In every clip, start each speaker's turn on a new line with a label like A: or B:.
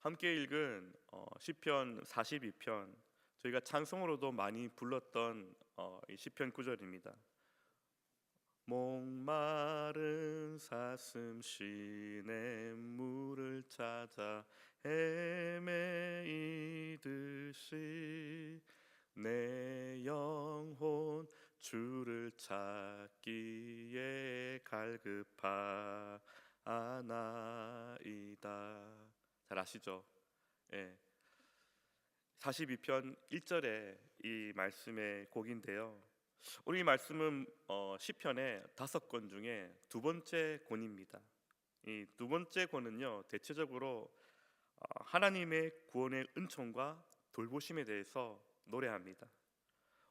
A: 함께 읽은 시편 42편, 저희가 찬송으로도 많이 불렀던 이 시편 구절입니다. 목마른 사슴 시냇물을 찾아 헤매이듯이 내 영혼 주를 찾기에 갈급하나이다. 잘 아시죠? 예. 42편 1절에 이 말씀의 곡인데요. 오늘 이 말씀은 시편의 5권 중에 두 번째 권입니다. 이 두 번째 권은요, 대체적으로 하나님의 구원의 은총과 돌보심에 대해서 노래합니다.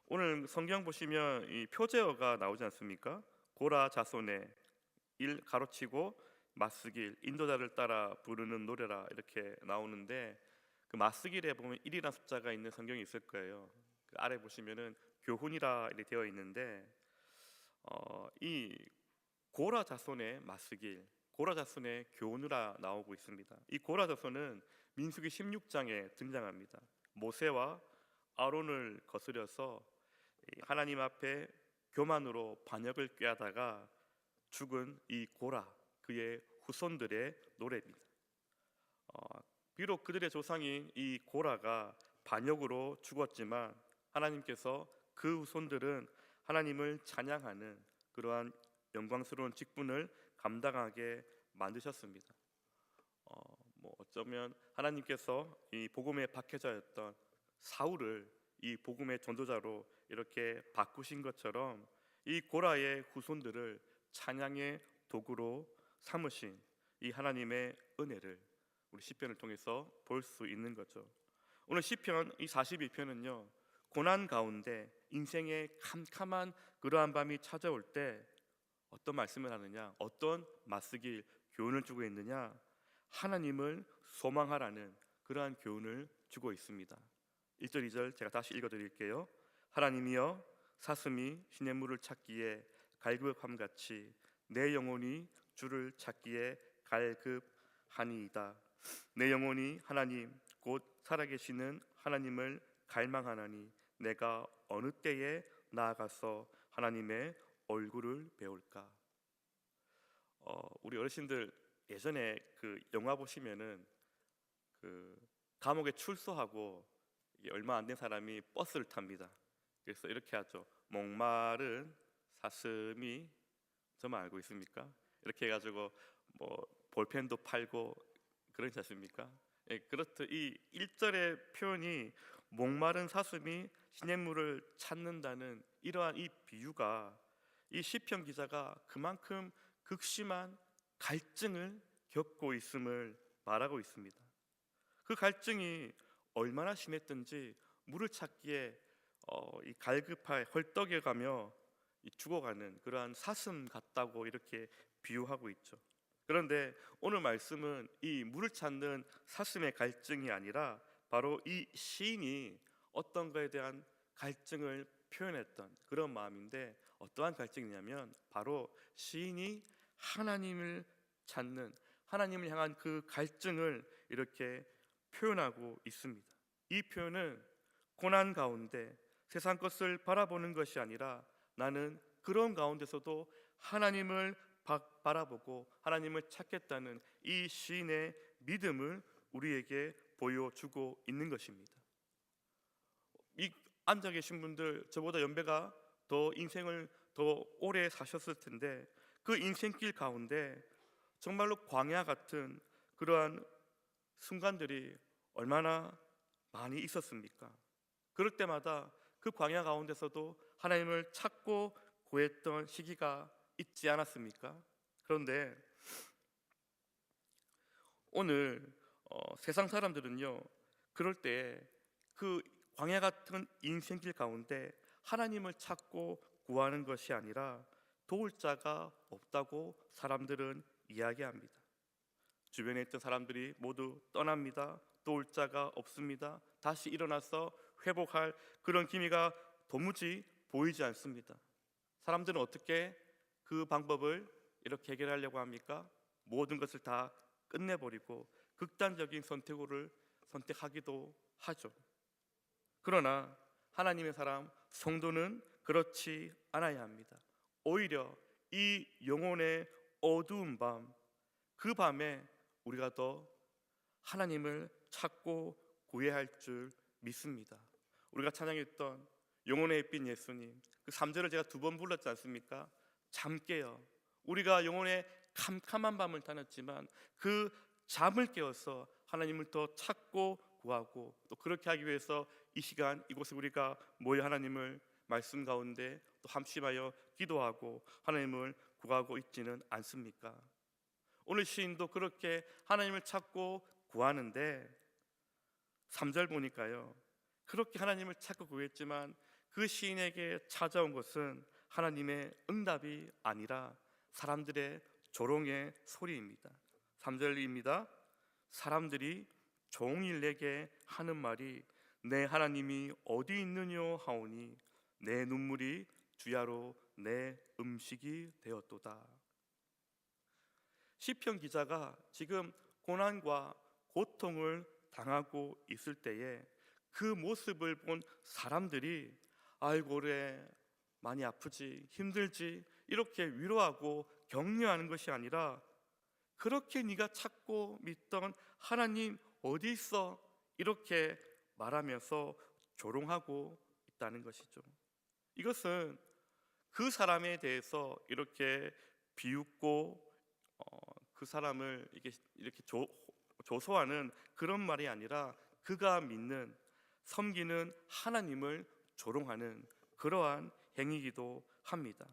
A: 오늘 성경 보시면 이 표제어가 나오지 않습니까? 고라 자손의 일 가로치고 마스길 인도자를 따라 부르는 노래라 이렇게 나오는데, 그 마스길에 보면 1이라는 숫자가 있는 성경이 있을 거예요. 그 아래 보시면은 교훈이라 이렇게 되어 있는데, 이 고라 자손의 마스길, 고라 자손의 교훈이라 나오고 있습니다. 이 고라 자손은 민수기 16장에 등장합니다. 모세와 아론을 거스려서 하나님 앞에 교만으로 반역을 꾀하다가 죽은 이 고라, 그의 후손들의 노래입니다. 비록 그들의 조상인 이 고라가 반역으로 죽었지만 하나님께서 그 후손들은 하나님을 찬양하는 그러한 영광스러운 직분을 감당하게 만드셨습니다. 어쩌면 하나님께서 이 복음의 박해자였던 사울을 이 복음의 전도자로 이렇게 바꾸신 것처럼 이 고라의 후손들을 찬양의 도구로 삼으신 이 하나님의 은혜를 우리 시편을 통해서 볼 수 있는 거죠. 오늘 시편 이 42편은요, 고난 가운데 인생의 캄캄한 그러한 밤이 찾아올 때 어떤 말씀을 하느냐, 어떤 마스길 교훈을 주고 있느냐, 하나님을 소망하라는 그러한 교훈을 주고 있습니다. 1절 2절 제가 다시 읽어드릴게요. 하나님이여 사슴이 시냇물을 찾기에 갈급함같이 내 영혼이 주를 찾기에 갈급하니이다. 내 영혼이 하나님 곧 살아계시는 하나님을 갈망하나니 내가 어느 때에 나아가서 하나님의 얼굴을 배울까. 우리 어르신들 예전에 그 영화 보시면은 그 감옥에 출소하고 얼마 안 된 사람이 버스를 탑니다. 그래서 이렇게 하죠. 목마른 사슴이, 저만 알고 있습니까? 이렇게 해가지고 뭐 볼펜도 팔고 그러지 않습니까? 예, 그렇듯 이 1절의 표현이 목마른 사슴이 시냇물을 찾는다는 이러한 이 비유가 이 시편 기자가 그만큼 극심한 갈증을 겪고 있음을 말하고 있습니다. 그 갈증이 얼마나 심했든지 물을 찾기에 이 갈급하게 헐떡여가며 죽어가는 그러한 사슴 같다고 이렇게 비유하고 있죠. 그런데 오늘 말씀은 이 물을 찾는 사슴의 갈증이 아니라 바로 이 시인이 어떤 거에 대한 갈증을 표현했던 그런 마음인데, 어떠한 갈증이냐면 바로 시인이 하나님을 찾는, 하나님을 향한 그 갈증을 이렇게 표현하고 있습니다. 이 표현은 고난 가운데 세상 것을 바라보는 것이 아니라 나는 그런 가운데서도 하나님을 바라보고 하나님을 찾겠다는 이 시인의 믿음을 우리에게 보여주고 있는 것입니다. 이 앉아 계신 분들, 저보다 연배가 더 인생을 더 오래 사셨을 텐데 그 인생길 가운데 정말로 광야 같은 그러한 순간들이 얼마나 많이 있었습니까? 그럴 때마다 그 광야 가운데서도 하나님을 찾고 구했던 시기가 있지 않았습니까? 그런데 오늘 세상 사람들은요, 그럴 때 그 광야 같은 인생길 가운데 하나님을 찾고 구하는 것이 아니라 도울 자가 없다고 사람들은 이야기합니다. 주변에 있던 사람들이 모두 떠납니다. 도울 자가 없습니다. 다시 일어나서 회복할 그런 기미가 도무지 보이지 않습니다. 사람들은 어떻게 그 방법을 이렇게 해결하려고 합니까? 모든 것을 다 끝내버리고 극단적인 선택을 선택하기도 하죠. 그러나 하나님의 사람 성도는 그렇지 않아야 합니다. 오히려 이 영혼의 어두운 밤, 그 밤에 우리가 더 하나님을 찾고 구해야 할 줄 믿습니다. 우리가 찬양했던 영혼의 빛 예수님, 그 3절을 제가 2번 불렀지 않습니까? 잠 깨요. 우리가 영혼의 캄캄한 밤을 다녔지만 그 잠을 깨어서 하나님을 더 찾고 구하고, 또 그렇게 하기 위해서 이 시간 이곳에 우리가 모여 하나님을 말씀 가운데 또 함심하여 기도하고 하나님을 구하고 있지는 않습니까? 오늘 시인도 그렇게 하나님을 찾고 구하는데 3절 보니까요, 그렇게 하나님을 찾고 구했지만 그 시인에게 찾아온 것은 하나님의 응답이 아니라 사람들의 조롱의 소리입니다. 3절입니다. 사람들이 종일 내게 하는 말이 내 하나님이 어디 있느냐 하오니 내 눈물이 주야로 내 음식이 되었도다. 시편 기자가 지금 고난과 고통을 당하고 있을 때에 그 모습을 본 사람들이 아이고 그래 많이 아프지 힘들지 이렇게 위로하고 격려하는 것이 아니라 그렇게 네가 찾고 믿던 하나님 어디 있어? 이렇게 말하면서 조롱하고 있다는 것이죠. 이것은 그 사람에 대해서 이렇게 비웃고 그 사람을 이렇게 조소하는 그런 말이 아니라 그가 믿는 섬기는 하나님을 조롱하는 그러한 행위이기도 합니다.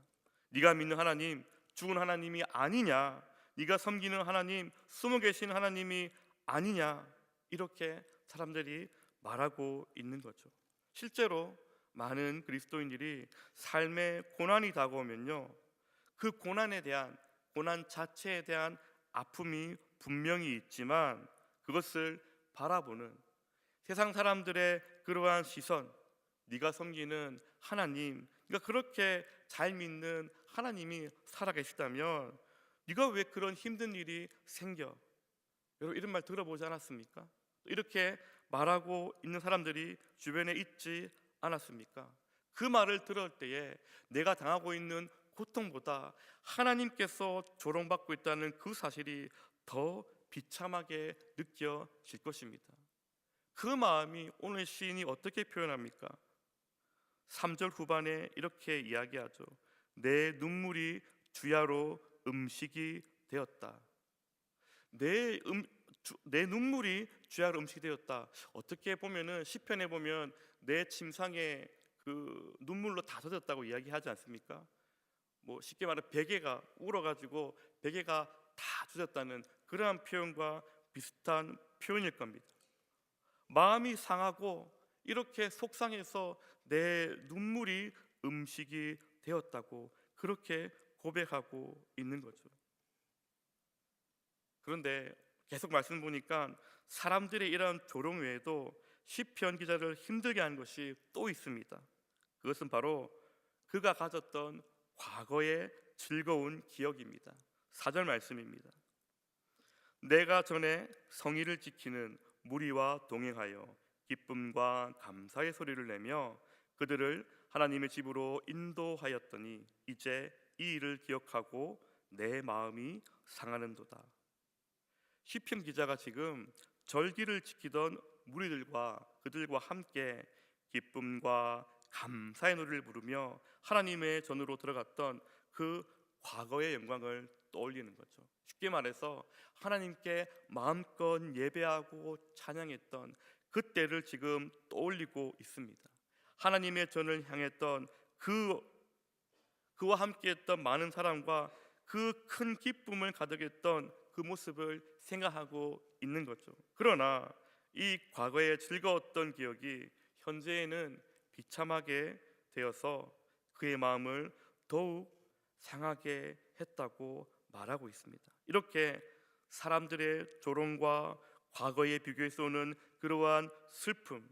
A: 네가 믿는 하나님 죽은 하나님이 아니냐, 네가 섬기는 하나님 숨어 계신 하나님이 아니냐, 이렇게 사람들이 말하고 있는 거죠. 실제로 많은 그리스도인들이 삶의 고난이 다가오면요, 그 고난 자체에 대한 아픔이 분명히 있지만 그것을 바라보는 세상 사람들의 그러한 시선, 네가 섬기는 하나님, 네가 그렇게 잘 믿는 하나님이 살아계시다면 네가 왜 그런 힘든 일이 생겨? 여러분 이런 말 들어보지 않았습니까? 이렇게 말하고 있는 사람들이 주변에 있지 않았습니까? 그 말을 들을 때에 내가 당하고 있는 고통보다 하나님께서 조롱받고 있다는 그 사실이 더 비참하게 느껴질 것입니다. 그 마음이 오늘 시인이 어떻게 표현합니까? 3절 후반에 이렇게 이야기하죠. 내 눈물이 주야로 음식이 되었다. 내 눈물이 주야로 음식이 되었다. 어떻게 보면은 시편에 보면 내 침상에 그 눈물로 다 젖었다고 이야기하지 않습니까? 뭐 쉽게 말해 베개가 울어가지고 베개가 다 젖었다는 그러한 표현과 비슷한 표현일 겁니다. 마음이 상하고 이렇게 속상해서 내 눈물이 음식이 되었다고 그렇게 고백하고 있는 거죠. 그런데 계속 말씀 보니까 사람들의 이러한 조롱 외에도 시편 기자를 힘들게 하는 것이 또 있습니다. 그것은 바로 그가 가졌던 과거의 즐거운 기억입니다. 4절 말씀입니다. 내가 전에 성의를 지키는 무리와 동행하여 기쁨과 감사의 소리를 내며 그들을 하나님의 집으로 인도하였더니 이제 이 일을 기억하고 내 마음이 상하는도다. 시편 기자가 지금 절기를 지키던 무리들과 그들과 함께 기쁨과 감사의 노래를 부르며 하나님의 전으로 들어갔던 그 과거의 영광을 떠올리는 거죠. 쉽게 말해서 하나님께 마음껏 예배하고 찬양했던 그때를 지금 떠올리고 있습니다. 하나님의 전을 향했던 그와 함께했던 많은 사람과 그 큰 기쁨을 가득했던 그 모습을 생각하고 있는 거죠. 그러나 이 과거에 즐거웠던 기억이 현재에는 비참하게 되어서 그의 마음을 더욱 상하게 했다고 말하고 있습니다. 이렇게 사람들의 조롱과 과거에 비교해서 오는 그러한 슬픔,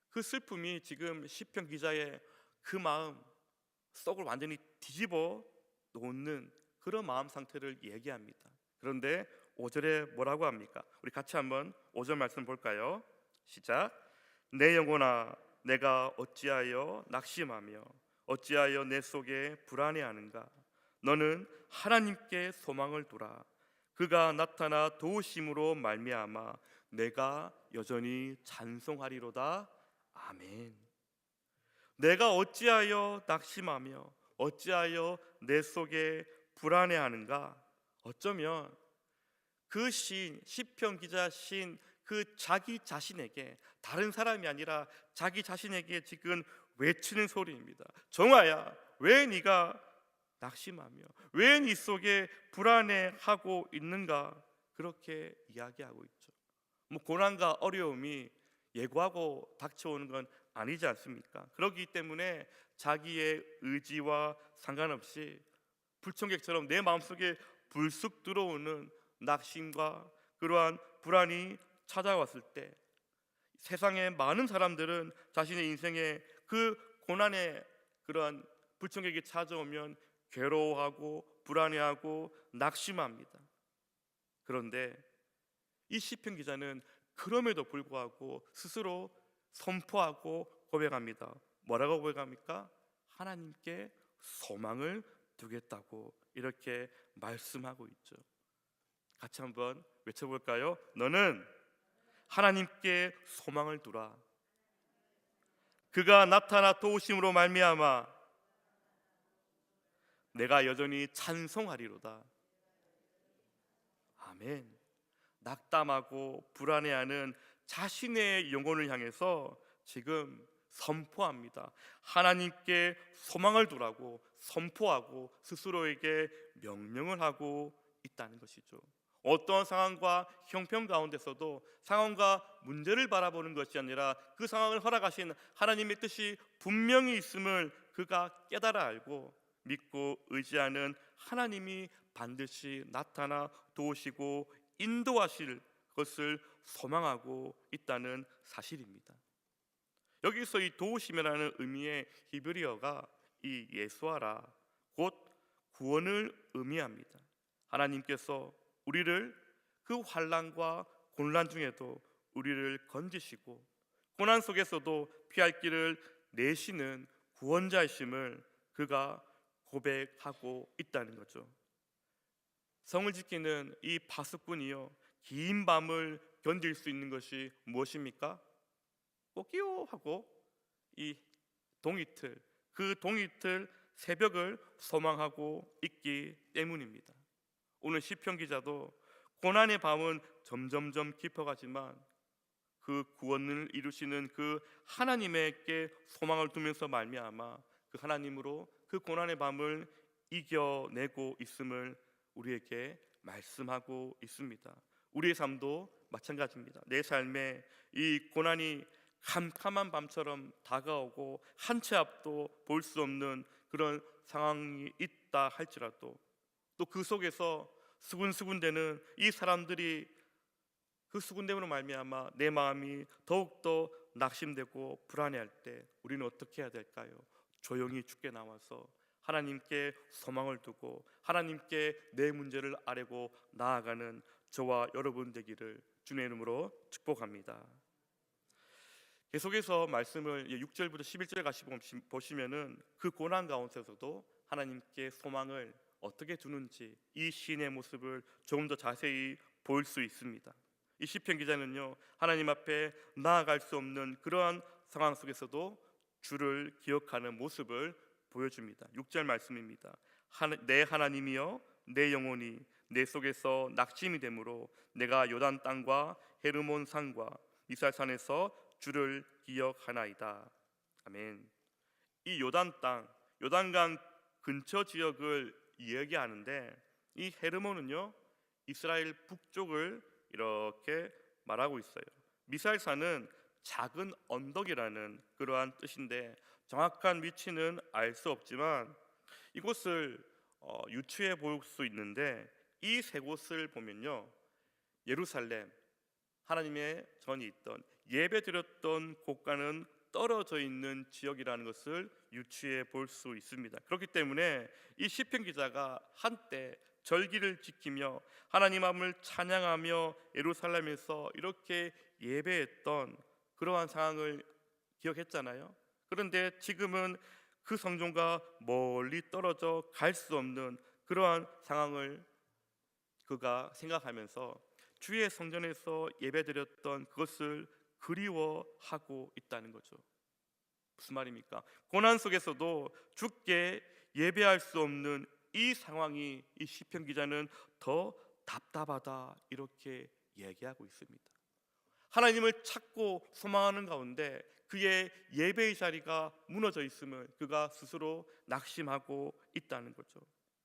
A: 그 슬픔이 지금 시편 기자의 그 마음 속을 완전히 뒤집어 놓는 그런 마음 상태를 얘기합니다. 그런데 5절에 뭐라고 합니까? 우리 같이 한번 5절 말씀 볼까요? 시작. 내 영혼아 내가 어찌하여 낙심하며 어찌하여 내 속에 불안해하는가? 너는 하나님께 소망을 두라. 그가 나타나 도우심으로 말미암아 내가 여전히 찬송하리로다. 아멘. 내가 어찌하여 낙심하며 어찌하여 내 속에 불안해하는가? 어쩌면 그 시편 기자 시인 그 자기 자신에게, 다른 사람이 아니라 자기 자신에게 지금 외치는 소리입니다. 정아야, 왜 네가 낙심하며 왜 네 속에 불안해하고 있는가? 그렇게 이야기하고 있죠. 뭐 고난과 어려움이 예고하고 닥쳐오는 건 아니지 않습니까? 그렇기 때문에 자기의 의지와 상관없이 불청객처럼 내 마음속에 불쑥 들어오는 낙심과 그러한 불안이 찾아왔을 때, 세상의 많은 사람들은 자신의 인생에 그 고난의 그러한 불청객이 찾아오면 괴로워하고 불안해하고 낙심합니다. 그런데 이 시편 기자는 그럼에도 불구하고 스스로 선포하고 고백합니다. 뭐라고 고백합니까? 하나님께 소망을 두겠다고 이렇게 말씀하고 있죠. 같이 한번 외쳐볼까요? 너는 하나님께 소망을 두라. 그가 나타나 도우심으로 말미암아 내가 여전히 찬송하리로다. 아멘. 낙담하고 불안해하는 자신의 영혼을 향해서 지금 선포합니다. 하나님께 소망을 두라고 선포하고 스스로에게 명령을 하고 있다는 것이죠. 어떤 상황과 형편 가운데서도 상황과 문제를 바라보는 것이 아니라 그 상황을 허락하신 하나님의 뜻이 분명히 있음을 그가 깨달아 알고 믿고 의지하는 하나님이 반드시 나타나 도우시고 인도하실 것을 소망하고 있다는 사실입니다. 여기서 이 도우심이라는 의미의 히브리어가 이 예수아라, 곧 구원을 의미합니다. 하나님께서 우리를 그 환난과 곤란 중에도 우리를 건지시고 고난 속에서도 피할 길을 내시는 구원자이심을 그가 고백하고 있다는 거죠. 성을 지키는 이 파수꾼이요, 긴 밤을 견딜 수 있는 것이 무엇입니까? 꼬끼요 하고 이 동이틀, 그 동이틀 새벽을 소망하고 있기 때문입니다. 오늘 시편 기자도 고난의 밤은 점점점 깊어가지만 그 구원을 이루시는 그 하나님에게 소망을 두면서 말미암아 그 하나님으로 그 고난의 밤을 이겨내고 있음을 우리에게 말씀하고 있습니다. 우리의 삶도 마찬가지입니다. 내 삶에 이 고난이 캄캄한 밤처럼 다가오고 한 채 앞도 볼 수 없는 그런 상황이 있다 할지라도 또 그 속에서 수군수군대는 이 사람들이 그 수군됨으로 말미암아 내 마음이 더욱더 낙심되고 불안해할 때 우리는 어떻게 해야 될까요? 조용히 주께 나와서 하나님께 소망을 두고 하나님께 내 문제를 아뢰고 나아가는 저와 여러분 되기를 주님의 이름으로 축복합니다. 계속해서 말씀을 6절부터 11절까지 보시면은 그 고난 가운데서도 하나님께 소망을 어떻게 두는지 이 시인의 모습을 조금 더 자세히 볼 수 있습니다. 이 시편 기자는요, 하나님 앞에 나아갈 수 없는 그러한 상황 속에서도 주를 기억하는 모습을 보여줍니다. 6절 말씀입니다. 내 하나님이여 내 영혼이 내 속에서 낙심이 되므로 내가 요단 땅과 헤르몬 산과 미살산에서 주를 기억하나이다. 아멘. 이 요단 땅, 요단강 근처 지역을 이야기하는데 이 헤르몬은요 이스라엘 북쪽을 이렇게 말하고 있어요. 미살산은 작은 언덕이라는 그러한 뜻인데 정확한 위치는 알 수 없지만 이곳을 유추해 볼 수 있는데 이 세 곳을 보면요, 예루살렘, 하나님의 전이 있던 예배 드렸던 곳과는 떨어져 있는 지역이라는 것을 유추해 볼 수 있습니다. 그렇기 때문에 이 시편 기자가 한때 절기를 지키며 하나님 앞을 찬양하며 예루살렘에서 이렇게 예배했던 그러한 상황을 기억했잖아요. 그런데 지금은 그 성전과 멀리 떨어져 갈 수 없는 그러한 상황을 그가 생각하면서 주의 성전에서 예배드렸던 그것을 그리워하고 있다는 거죠. 무슨 말입니까? 고난 속에서도 주께 예배할 수 없는 이 상황이, 이 시편 기자는 더 답답하다 이렇게 얘기하고 있습니다. 하나님을 찾고 소망하는 가운데 그의 예배의 자리가 무너져 있음을 그가 스스로 낙심하고 있다는 거죠.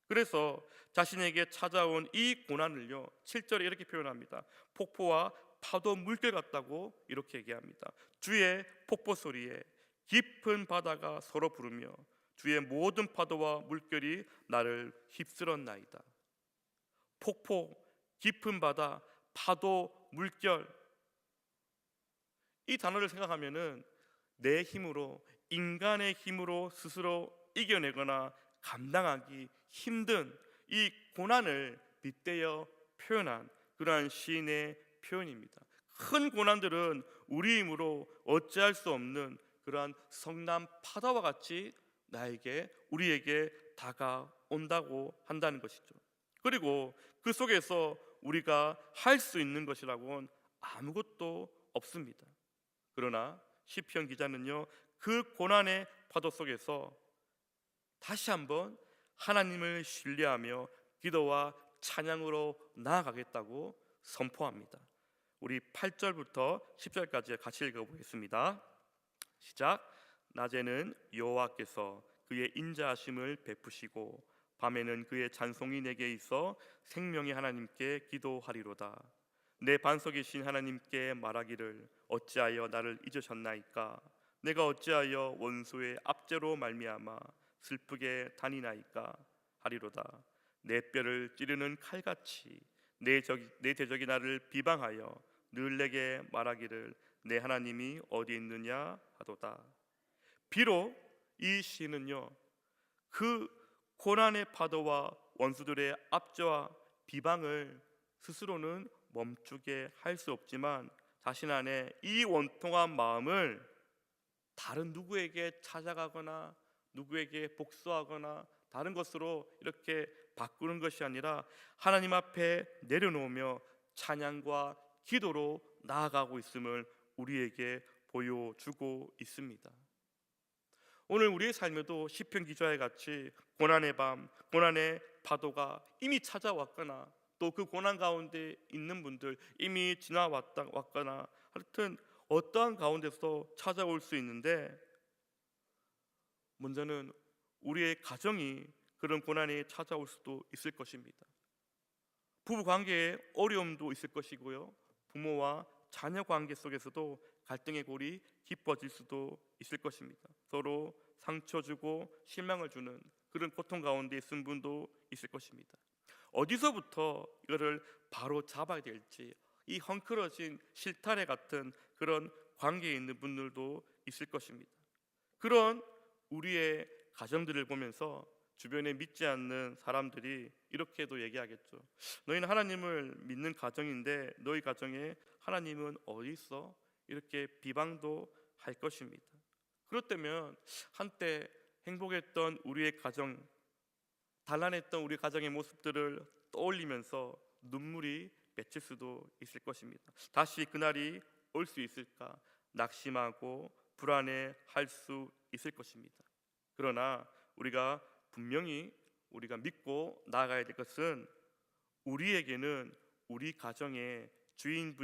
A: 그래서 자신에게 찾아온 이 고난을요 7절에 이렇게 표현합니다. 폭포와 파도 물결 같다고 이렇게 얘기합니다. 주의 폭포 소리에 깊은 바다가 서로 부르며 주의 모든 파도와 물결이 나를 휩쓸었나이다. 폭포, 깊은 바다, 파도, 물결, 이 단어를 생각하면은 내 힘으로, 인간의 힘으로 스스로 이겨내거나 감당하기 힘든 이 고난을 빗대어 표현한 그러한 시인의 표현입니다. 큰 고난들은 우리 힘으로 어찌할 수 없는 그러한 성남 파도와 같이 우리에게 다가온다고 한다는 것이죠. 그리고 그 속에서 우리가 할 수 있는 것이라고는 아무것도 없습니다. 그러나 시편 기자는요 그 고난의 파도 속에서 다시 한번 하나님을 신뢰하며 기도와 찬양으로 나아가겠다고 선포합니다. 우리 8절부터 10절까지 같이 읽어보겠습니다. 시작. 낮에는 여호와께서 그의 인자하심을 베푸시고 밤에는 그의 찬송이 내게 있어 생명의 하나님께 기도하리로다. 내 반석이신 하나님께 말하기를 어찌하여 나를 잊으셨나이까? 내가 어찌하여 원수의 압제로 말미암아 슬프게 다니나이까 하리로다. 내 뼈를 찌르는 칼같이 내 대적이 나를 비방하여 늘 내게 말하기를 내 하나님이 어디 있느냐 하도다. 비록 이 시는요 그 고난의 파도와 원수들의 압제와 비방을 스스로는 멈추게 할 수 없지만 자신 안에 이 원통한 마음을 다른 누구에게 찾아가거나 누구에게 복수하거나 다른 것으로 이렇게 바꾸는 것이 아니라 하나님 앞에 내려놓으며 찬양과 기도로 나아가고 있음을 우리에게 보여주고 있습니다. 오늘 우리의 삶에도 시편 기자와 같이 고난의 밤, 고난의 파도가 이미 찾아왔거나 또 그 고난 가운데 있는 분들 이미 지나왔거나 하여튼 어떠한 가운데서 찾아올 수 있는데 먼저는 우리의 가정이 그런 고난이 찾아올 수도 있을 것입니다. 부부 관계에 어려움도 있을 것이고요, 부모와 자녀 관계 속에서도 갈등의 골이 깊어질 수도 있을 것입니다. 서로 상처 주고 실망을 주는 그런 고통 가운데 있는 분도 있을 것입니다. 어디서부터 이거를 바로 잡아야 될지 이 헝클어진 실타래 같은 그런 관계에 있는 분들도 있을 것입니다. 그런 우리의 가정들을 보면서 주변에 믿지 않는 사람들이 이렇게도 얘기하겠죠. 너희는 하나님을 믿는 가정인데 너희 가정에 하나님은 어디 있어? 이렇게 비방도 할 것입니다. 그렇다면 한때 행복했던 우리의 가정, 단란했던 우리 가정의 모습들을 떠올리면서 눈물이 맺힐 수도 있을 것입니다. 다시 그날이 올 수 있을까 낙심하고 불안해할 수 있을 것입니다. 그러나 우리가 분명히 우리가 믿고 나아가야 될 것은 우리에게는 우리 가정의 주인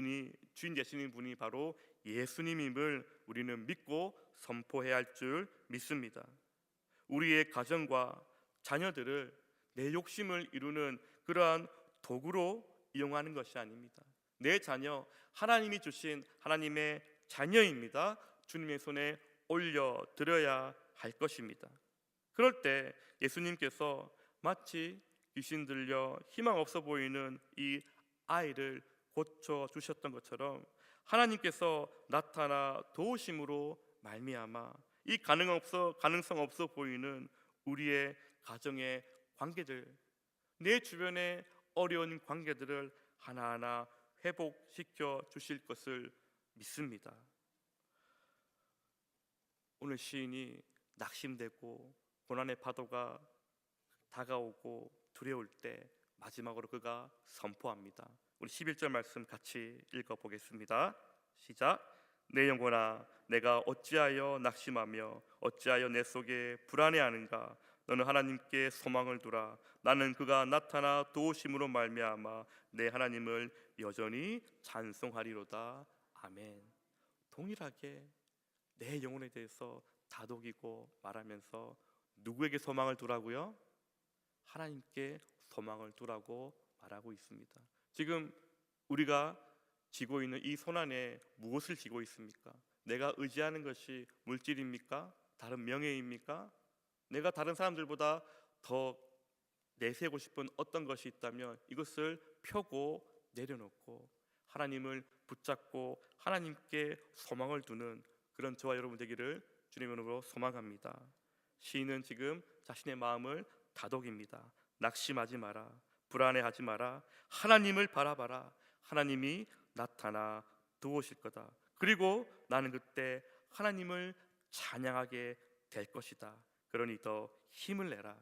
A: 되시는 분이 바로 예수님임을 우리는 믿고 선포해야 할 줄 믿습니다. 우리의 가정과 자녀들을 내 욕심을 이루는 그러한 도구로 이용하는 것이 아닙니다. 내 자녀 하나님이 주신 하나님의 자녀입니다. 주님의 손에 올려드려야 할 것입니다. 그럴 때 예수님께서 마치 귀신 들려 희망 없어 보이는 이 아이를 고쳐주셨던 것처럼 하나님께서 나타나 도우심으로 말미암아 이 가능성 없어 보이는 우리의 가정의 관계들, 내 주변의 어려운 관계들을 하나하나 회복시켜 주실 것을 믿습니다. 오늘 시인이 낙심되고 고난의 파도가 다가오고 두려울 때 마지막으로 그가 선포합니다. 우리 11절 말씀 같이 읽어보겠습니다. 시작. 내 영혼아, 내가 어찌하여 낙심하며 어찌하여 내 속에 불안해하는가? 너는 하나님께 소망을 두라. 나는 그가 나타나 도우심으로 말미암아 내 하나님을 여전히 찬송하리로다. 아멘. 동일하게 내 영혼에 대해서 다독이고 말하면서 누구에게 소망을 두라고요? 하나님께 소망을 두라고 말하고 있습니다. 지금 우리가 지고 있는 이 손안에 무엇을 지고 있습니까? 내가 의지하는 것이 물질입니까? 다른 명예입니까? 내가 다른 사람들보다 더 내세우고 싶은 어떤 것이 있다면 이것을 펴고 내려놓고 하나님을 붙잡고 하나님께 소망을 두는 그런 저와 여러분 되기를 주님의 이름으로 소망합니다. 시인은 지금 자신의 마음을 다독입니다. 낙심하지 마라. 불안해하지 마라. 하나님을 바라봐라. 하나님이 나타나 도우실 거다. 그리고 나는 그때 하나님을 찬양하게 될 것이다. 그러니 더 힘을 내라.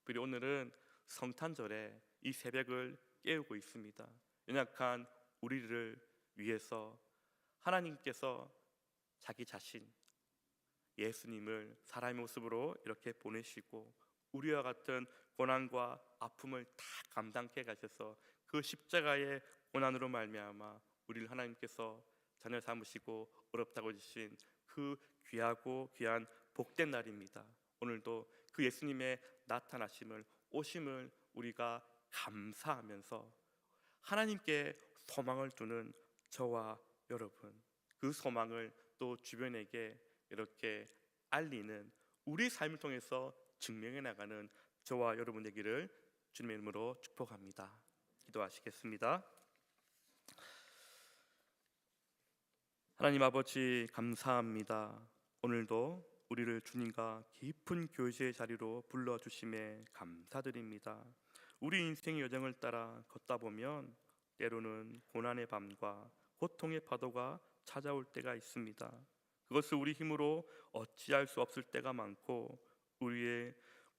A: 그리고 오늘은 성탄절에 이 새벽을 깨우고 있습니다. 연약한 우리를 위해서 하나님께서 자기 자신 예수님을 사람의 모습으로 이렇게 보내시고 우리와 같은 고난과 아픔을 다 감당해 가셔서 그 십자가의 고난으로 말미암아 우리를 하나님께서 자녀 삼으시고 어렵다고 주신 그 귀하고 귀한 복된 날입니다. 오늘도 그 예수님의 나타나심을 오심을 우리가 감사하면서 하나님께 소망을 두는 저와 여러분, 그 소망을 또 주변에게 이렇게 알리는 우리 삶을 통해서 증명해 나가는 저와 여러분 되기를 주님의 이름으로 축복합니다. 기도하시겠습니다. 하나님 아버지 감사합니다. 오늘도 우리를 주님과 깊은 교제의 자리로 불러주심에 감사드립니다. 우리 인생의 여정을 따라 걷다 보면 때로는 고난의 밤과 고통의 파도가 찾아올 때가 있습니다. 그것을 우리 힘으로 어찌할 수 없을 때가 많고 우리의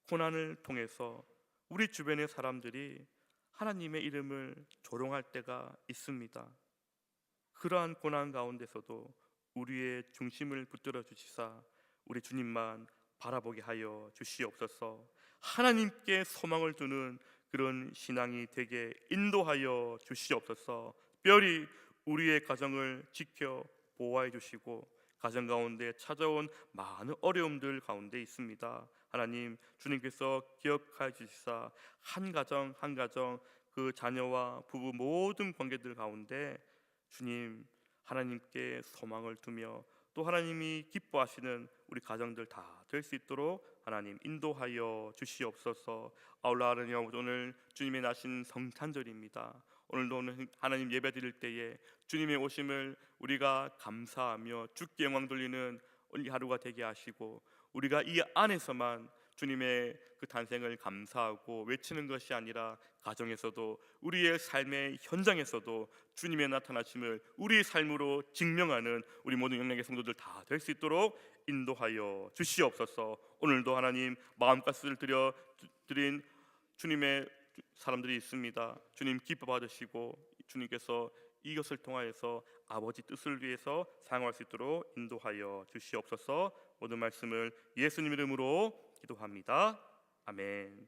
A: 고난을 통해서 우리 주변의 사람들이 하나님의 이름을 조롱할 때가 있습니다. 그러한 고난 가운데서도 우리의 중심을 붙들어 주시사 우리 주님만 바라보게 하여 주시옵소서. 하나님께 소망을 두는 그런 신앙이 되게 인도하여 주시옵소서. 특별히 우리의 가정을 지켜 보호해 주시고 가정 가운데 찾아온 많은 어려움들 가운데 있습니다. 하나님, 주님께서 기억하여 주시사 한 가정 한 가정 그 자녀와 부부 모든 관계들 가운데 주님 하나님께 소망을 두며 또 하나님이 기뻐하시는 우리 가정들 다 될 수 있도록 하나님 인도하여 주시옵소서. 아울러 하나님 오늘 주님의 나신 성탄절입니다. 오늘도 오늘 하나님 예배 드릴 때에 주님의 오심을 우리가 감사하며 주께 영광 돌리는 이 하루가 되게 하시고 우리가 이 안에서만 주님의 그 탄생을 감사하고 외치는 것이 아니라 가정에서도 우리의 삶의 현장에서도 주님의 나타나심을 우리의 삶으로 증명하는 우리 모든 영역의 성도들 다 될 수 있도록 인도하여 주시옵소서. 오늘도 하나님 마음가짐을 드린 주님의 사람들이 있습니다. 주님 기뻐 받으시고 주님께서 이것을 통하여서 아버지 뜻을 위해서 사용할 수 있도록 인도하여 주시옵소서. 모든 말씀을 예수님 이름으로 기도합니다. 아멘.